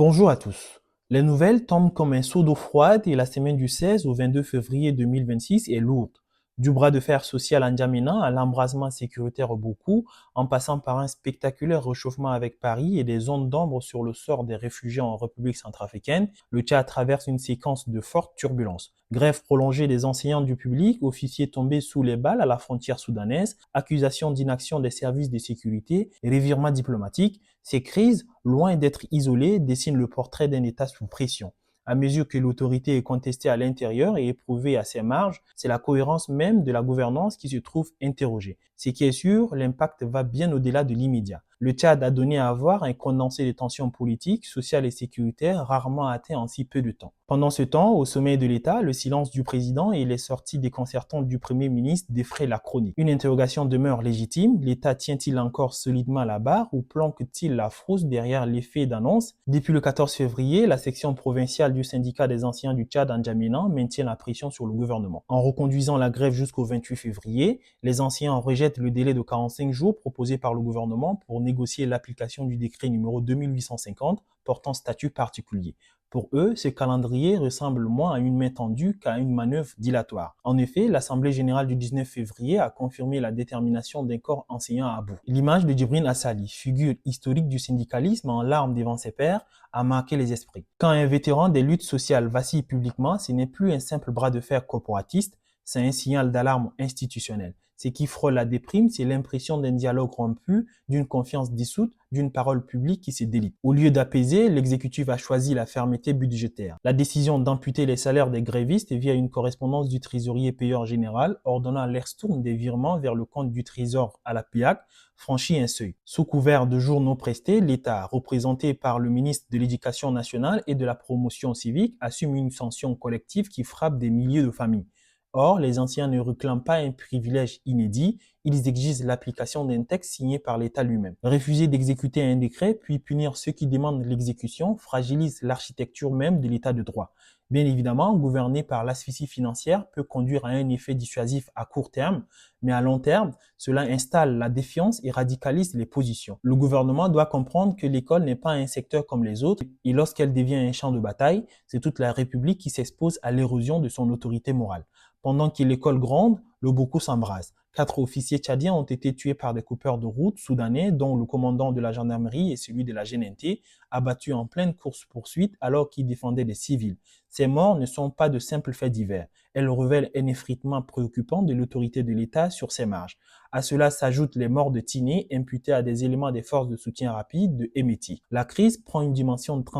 Bonjour à tous. Les nouvelles tombent comme un seau d'eau froide et la semaine du 16 au 22 février 2026 est lourde. Du bras de fer social à N'Djamena à l'embrasement sécuritaire au Boku, en passant par un spectaculaire réchauffement avec Paris et des zones d'ombre sur le sort des réfugiés en République centrafricaine, le Tchad traverse une séquence de fortes turbulences. Grève prolongée des enseignants du public, officiers tombés sous les balles à la frontière soudanaise, accusations d'inaction des services de sécurité, revirements diplomatiques, ces crises, loin d'être isolées, dessinent le portrait d'un État sous pression. À mesure que l'autorité est contestée à l'intérieur et éprouvée à ses marges, c'est la cohérence même de la gouvernance qui se trouve interrogée. Ce qui est sûr, l'impact va bien au-delà de l'immédiat. Le Tchad a donné à voir un condensé de tensions politiques, sociales et sécuritaires rarement atteint en si peu de temps. Pendant ce temps, au sommet de l'État, le silence du président et les sorties déconcertantes du Premier ministre défraient la chronique. Une interrogation demeure légitime. L'État tient-il encore solidement la barre ou planque-t-il la frousse derrière l'effet d'annonce? Depuis le 14 février, la section provinciale du syndicat des enseignants du Tchad, N'Djamena, maintient la pression sur le gouvernement. En reconduisant la grève jusqu'au 28 février, les enseignants rejettent le délai de 45 jours proposé par le gouvernement pour négocier l'application du décret numéro 2850 portant statut particulier. Pour eux, ce calendrier ressemble moins à une main tendue qu'à une manœuvre dilatoire. En effet, l'Assemblée générale du 19 février a confirmé la détermination d'un corps enseignant à bout. L'image de Djibril Assali, figure historique du syndicalisme en larmes devant ses pairs, a marqué les esprits. Quand un vétéran des luttes sociales vacille publiquement, ce n'est plus un simple bras de fer corporatiste, c'est un signal d'alarme institutionnel. Ce qui frôle la déprime, c'est l'impression d'un dialogue rompu, d'une confiance dissoute, d'une parole publique qui se délite. Au lieu d'apaiser, l'exécutif a choisi la fermeté budgétaire. La décision d'amputer les salaires des grévistes via une correspondance du trésorier payeur général ordonnant l'extourne des virements vers le compte du trésor à la PIAC franchit un seuil. Sous couvert de jours non prestés, l'État, représenté par le ministre de l'Éducation nationale et de la promotion civique, assume une sanction collective qui frappe des milliers de familles. Or, les anciens ne réclament pas un privilège inédit, ils exigent l'application d'un texte signé par l'État lui-même. Refuser d'exécuter un décret, puis punir ceux qui demandent l'exécution, fragilise l'architecture même de l'État de droit. Bien évidemment, gouverner par l'asphyxie financière peut conduire à un effet dissuasif à court terme, mais à long terme, cela installe la défiance et radicalise les positions. Le gouvernement doit comprendre que l'école n'est pas un secteur comme les autres, et lorsqu'elle devient un champ de bataille, c'est toute la République qui s'expose à l'érosion de son autorité morale. Pendant que l'école gronde, le Boku s'embrase. 4 officiers tchadiens ont été tués par des coupeurs de route soudanais, dont le commandant de la gendarmerie et celui de la GNT, abattus en pleine course-poursuite alors qu'ils défendaient des civils. Ces morts ne sont pas de simples faits divers. Elles révèlent un effritement préoccupant de l'autorité de l'État sur ses marges. À cela s'ajoutent les morts de Tiné, imputés à des éléments des forces de soutien rapide de Emeti. La crise prend une dimension de transformation